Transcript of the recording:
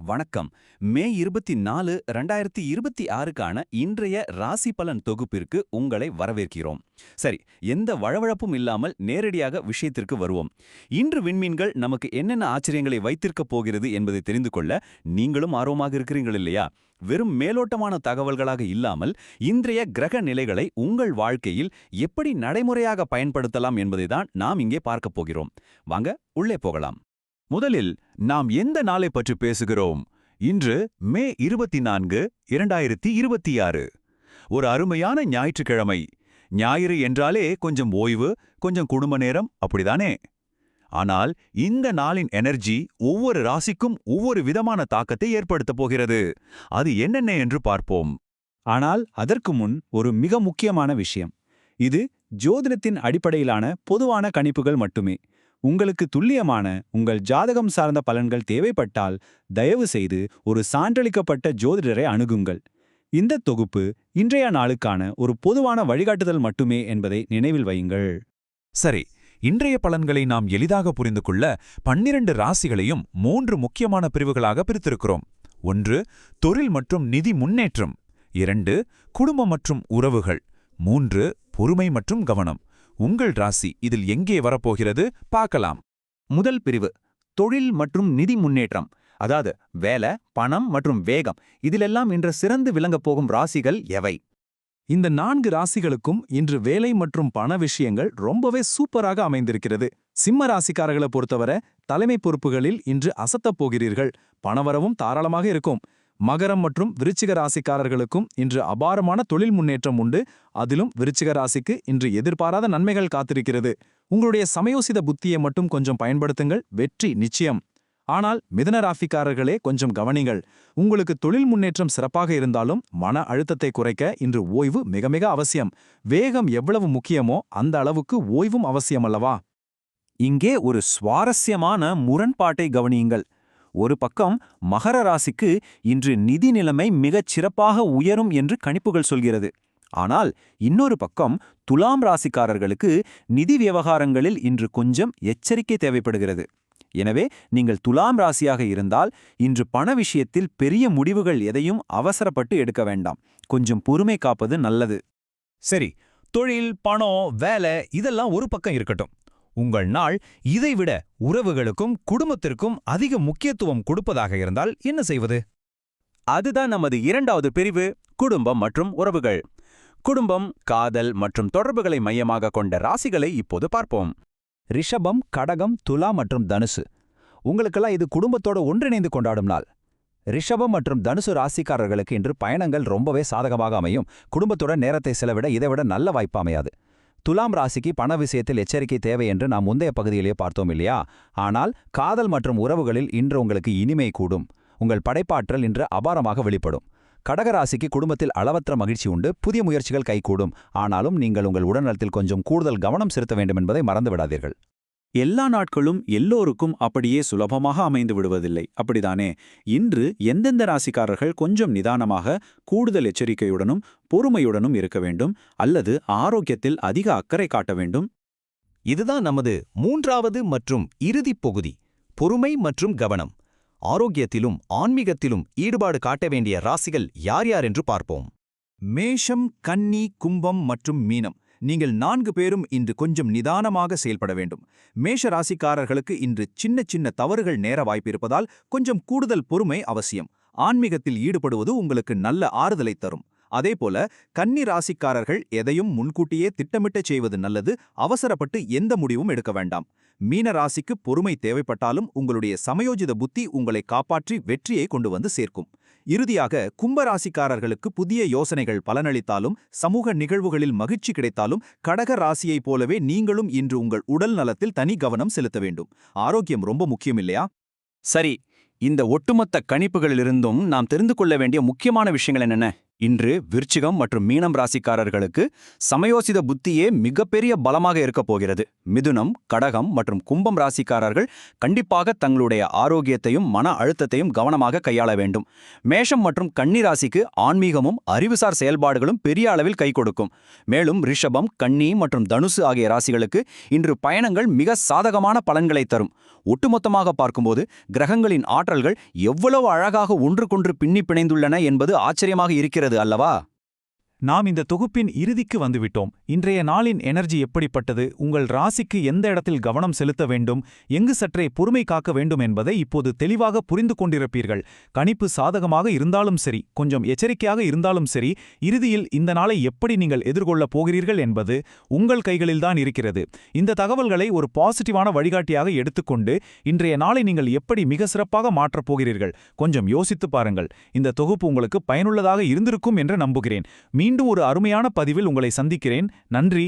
வணக்கம். மே 24, 2026க்கான இன்றைய ராசி பலன் தொகுப்பிற்கு உங்களை வரவேற்கிறோம். சரி, எந்த வழவழப்பும் இல்லாமல் நேரடியாக விஷயத்திற்கு வருவோம். இன்று விண்மீன்கள் நமக்கு என்னென்ன ஆச்சரியங்களை வைத்திருக்கப் போகிறது என்பதை தெரிந்து கொள்ள நீங்களும் ஆர்வமாக இருக்கிறீர்கள் இல்லையா? வெறும் மேலோட்டமான தகவல்களாக இல்லாமல் இன்றைய கிரக நிலைகளை உங்கள் வாழ்க்கையில் எப்படி நடைமுறையாக பயன்படுத்தலாம் என்பதை தான் நாம் இங்கே பார்க்கப் போகிறோம். வாங்க உள்ளே போகலாம். முதலில் நாம் எந்த நாளை பற்றி பேசுகிறோம்? இன்று மே 24, 2026. ஒரு அருமையான ஞாயிற்றுக்கிழமை. ஞாயிறு என்றாலே கொஞ்சம் ஓய்வு, கொஞ்சம் குடும்ப நேரம், அப்படிதானே? ஆனால் இந்த நாளின் எனர்ஜி ஒவ்வொரு ராசிக்கும் ஒவ்வொரு விதமான தாக்கத்தை ஏற்படுத்தப் போகிறது. அது என்னென்ன என்று பார்ப்போம். ஆனால் அதற்கு முன் ஒரு மிக முக்கியமான விஷயம். இது ஜோதிடத்தின் அடிப்படையிலான பொதுவான கணிப்புகள் மட்டுமே. உங்களுக்கு துல்லியமான உங்கள் ஜாதகம் சார்ந்த பலன்கள் தேவைப்பட்டால் தயவு செய்து ஒரு சான்றளிக்கப்பட்ட ஜோதிடரை அணுகுங்கள். இந்த தொகுப்பு இன்றைய நாளுக்கான ஒரு பொதுவான வழிகாட்டுதல் மட்டுமே என்பதை நினைவில் வையுங்கள். சரி, இன்றைய பலன்களை நாம் எளிதாக புரிந்து கொள்ள 12 ராசிகளையும் 3 முக்கியமான பிரிவுகளாக பிரித்திருக்கிறோம். 1. தொழில் மற்றும் நிதி முன்னேற்றம். 2. குடும்பம் மற்றும் உறவுகள். 3. பொறுமை மற்றும் கவனம். உங்கள் ராசி இதில் எங்கே வரப்போகிறது பார்க்கலாம். முதல் பிரிவு தொழில் மற்றும் நிதி முன்னேற்றம். அதாவது வேலை, பணம் மற்றும் வேகம், இதிலெல்லாம் இன்று சிறந்து விளங்கப் போகும் ராசிகள் எவை? இந்த 4 ராசிகளுக்கும் இன்று வேலை மற்றும் பண விஷயங்கள் ரொம்பவே சூப்பராக அமைந்திருக்கிறது. சிம்ம ராசிக்காரர்களை பொறுத்தவரை தலைமை பொறுப்புகளில் இன்று அசத்தப் போகிறீர்கள். பணவரவும் தாராளமாக இருக்கும். மகரம் மற்றும் விருச்சிக ராசிக்காரர்களுக்கும் இன்று அபாரமான தொழில் முன்னேற்றம் உண்டு. அதிலும் விருச்சிக ராசிக்கு இன்று எதிர்பாராத நன்மைகள் காத்திருக்கிறது. உங்களுடைய சமயோசித புத்தியை மட்டும் கொஞ்சம் பயன்படுத்துங்கள், வெற்றி நிச்சயம். ஆனால் மிதுன ராசிக்காரர்களே கொஞ்சம் கவனிங்கள். உங்களுக்கு தொழில் முன்னேற்றம் சிறப்பாக இருந்தாலும் மன அழுத்தத்தை குறைக்க இன்று ஓய்வு மிக மிக அவசியம். வேகம் எவ்வளவு முக்கியமோ அந்த அளவுக்கு ஓய்வும் அவசியம் அல்லவா? இங்கே ஒரு சுவாரஸ்யமான முரண்பாட்டை கவனியுங்கள். ஒரு பக்கம் மகர ராசிக்கு இன்று நிதி நிலைமை மிகச் சிறப்பாக உயரும் என்று கணிப்புகள் சொல்கிறது. ஆனால் இன்னொரு பக்கம் துலாம் ராசிக்காரர்களுக்கு நிதி விவகாரங்களில் இன்று கொஞ்சம் எச்சரிக்கை தேவைப்படுகிறது. எனவே நீங்கள் துலாம் ராசியாக இருந்தால் இன்று பண விஷயத்தில் பெரிய முடிவுகள் எதையும் அவசரப்பட்டு எடுக்க வேண்டாம். கொஞ்சம் பொறுமை காப்பது நல்லது. சரி, தொழில், பணம், வேலை இதெல்லாம் ஒரு பக்கம் இருக்கட்டும். உங்கள் நாள் இதைவிட உறவுகளுக்கும் குடும்பத்திற்கும் அதிக முக்கியத்துவம் கொடுப்பதாக இருந்தால் என்ன செய்வது? அதுதான் நமது இரண்டாவது பிரிவு, குடும்பம் மற்றும் உறவுகள். குடும்பம், காதல் மற்றும் தொடர்புகளை மையமாக கொண்ட ராசிகளை இப்போது பார்ப்போம். ரிஷபம், கடகம், துலா மற்றும் தனுசு. உங்களுக்கெல்லாம் இது குடும்பத்தோட ஒன்றிணைந்து கொண்டாடும் நாள். ரிஷபம் மற்றும் தனுசு ராசிக்காரர்களுக்கு இன்று பயணங்கள் ரொம்பவே சாதகமாக அமையும். குடும்பத்தோட நேரத்தை செலவிட இதைவிட நல்ல வாய்ப்பு அமையாது. துலாம் ராசிக்கு பண விஷயத்தில் எச்சரிக்கை தேவை என்று நாம் முந்தைய பகுதியிலேயே பார்த்தோம் இல்லையா? ஆனால் காதல் மற்றும் உறவுகளில் இன்று உங்களுக்கு இனிமை கூடும். உங்கள் படைப்பாற்றல் இன்று அபாரமாக வெளிப்படும். கடகராசிக்கு குடும்பத்தில் அளவற்ற மகிழ்ச்சி உண்டு. புதிய முயற்சிகள் கைகூடும். ஆனாலும் நீங்கள் உங்கள் உடல்நலத்தில் கொஞ்சம் கூடுதல் கவனம் செலுத்த வேண்டும் என்பதை மறந்து விடாதீர்கள். எல்லா நாட்களும் எல்லோருக்கும் அப்படியே சுலபமாக அமைந்து விடுவதில்லை, அப்படிதானே? இன்று எந்தெந்த ராசிக்காரர்கள் கொஞ்சம் நிதானமாக, கூடுதல் எச்சரிக்கையுடனும் பொறுமையுடனும் இருக்க வேண்டும், அல்லது ஆரோக்கியத்தில் அதிக அக்கறை காட்ட வேண்டும்? இதுதான் நமது 3வது மற்றும் இறுதிப் பகுதி, பொறுமை மற்றும் கவனம். ஆரோக்கியத்திலும் ஆன்மீகத்திலும் ஈடுபாடு காட்ட வேண்டிய ராசிகள் யார் யார் என்று பார்ப்போம். மேஷம், கன்னி, கும்பம் மற்றும் மீனம். நீங்கள் 4 பேரும் இன்று கொஞ்சம் நிதானமாக செயல்பட வேண்டும். மேஷ ராசிக்காரர்களுக்கு இன்று சின்ன சின்ன தவறுகள் நேர வாய்ப்பிருப்பதால் கொஞ்சம் கூடுதல் பொறுமை அவசியம். ஆன்மீகத்தில் ஈடுபடுவது உங்களுக்கு நல்ல ஆறுதலை தரும். அதேபோல கன்னி ராசிக்காரர்கள் எதையும் முன்கூட்டியே திட்டமிட்டு செய்வது நல்லது. அவசரப்பட்டு எந்த முடிவும் எடுக்க வேண்டாம். மீன ராசிக்கு பொறுமை தேவைப்பட்டாலும் உங்களுடைய சமயோஜித புத்தி உங்களை காப்பாற்றி வெற்றியை கொண்டு வந்து சேர்க்கும். இறுதியாக கும்பராசிக்காரர்களுக்கு புதிய யோசனைகள் பலனளித்தாலும், சமூக நிகழ்வுகளில் மகிழ்ச்சி கிடைத்தாலும், கடக ராசியைப் போலவே நீங்களும் இன்று உங்கள் உடல் நலத்தில் தனி கவனம் செலுத்த வேண்டும். ஆரோக்கியம் ரொம்ப முக்கியம் இல்லையா? சரி, இந்த ஒட்டுமொத்த கணிப்புகளிலிருந்தும் நாம் தெரிந்து கொள்ள வேண்டிய முக்கியமான விஷயங்கள் என்னென்ன? இன்று விருச்சிகம் மற்றும் மீனம் ராசிக்காரர்களுக்கு சமயோசித புத்தியே மிகப்பெரிய பலமாக இருக்கப் போகிறது. மிதுனம், கடகம் மற்றும் கும்பம் ராசிக்காரர்கள் கண்டிப்பாக தங்களுடைய ஆரோக்கியத்தையும் மன அழுத்தத்தையும் கவனமாக கையாள வேண்டும். மேஷம் மற்றும் கன்னி ராசிக்கு ஆன்மீகமும் அறிவுசார் செயல்பாடுகளும் பெரிய அளவில் கை கொடுக்கும். மேலும் ரிஷபம், கன்னி மற்றும் தனுசு ஆகிய ராசிகளுக்கு இன்று பயணங்கள் மிக சாதகமான பலன்களை தரும். ஒட்டுமொத்தமாக பார்க்கும்போது கிரகங்களின் ஆற்றல்கள் எவ்வளவு அழகாக ஒன்றுக்கொன்று பின்னி பிணைந்துள்ளன என்பது ஆச்சரியமாக இருக்கிறது அல்லவா? நாம் இந்த தொகுப்பின் இறுதிக்கு வந்துவிட்டோம். இன்றைய நாளின் எனர்ஜி எப்படிப்பட்டது, உங்கள் ராசிக்கு எந்த இடத்தில் கவனம் செலுத்த வேண்டும், எங்கு சற்றே பொறுமை காக்க வேண்டும் என்பதை இப்போது தெளிவாக புரிந்து கொண்டிருப்பீர்கள். கணிப்பு சாதகமாக இருந்தாலும் சரி, கொஞ்சம் எச்சரிக்கையாக இருந்தாலும் சரி, இறுதியில் இந்த நாளை எப்படி நீங்கள் எதிர்கொள்ளப் போகிறீர்கள் என்பது உங்கள் கைகளில்தான் இருக்கிறது. இந்த தகவல்களை ஒரு பாசிட்டிவான வழிகாட்டியாக எடுத்துக்கொண்டு இன்றைய நாளை நீங்கள் எப்படி மிக சிறப்பாக மாற்றப் போகிறீர்கள் கொஞ்சம் யோசித்துப் பாருங்கள். இந்த தொகுப்பு உங்களுக்கு பயனுள்ளதாக இருந்திருக்கும் என்று நம்புகிறேன். மீண்டும் ஒரு அருமையான பதிவில் உங்களை சந்திக்கிறேன். நன்றி.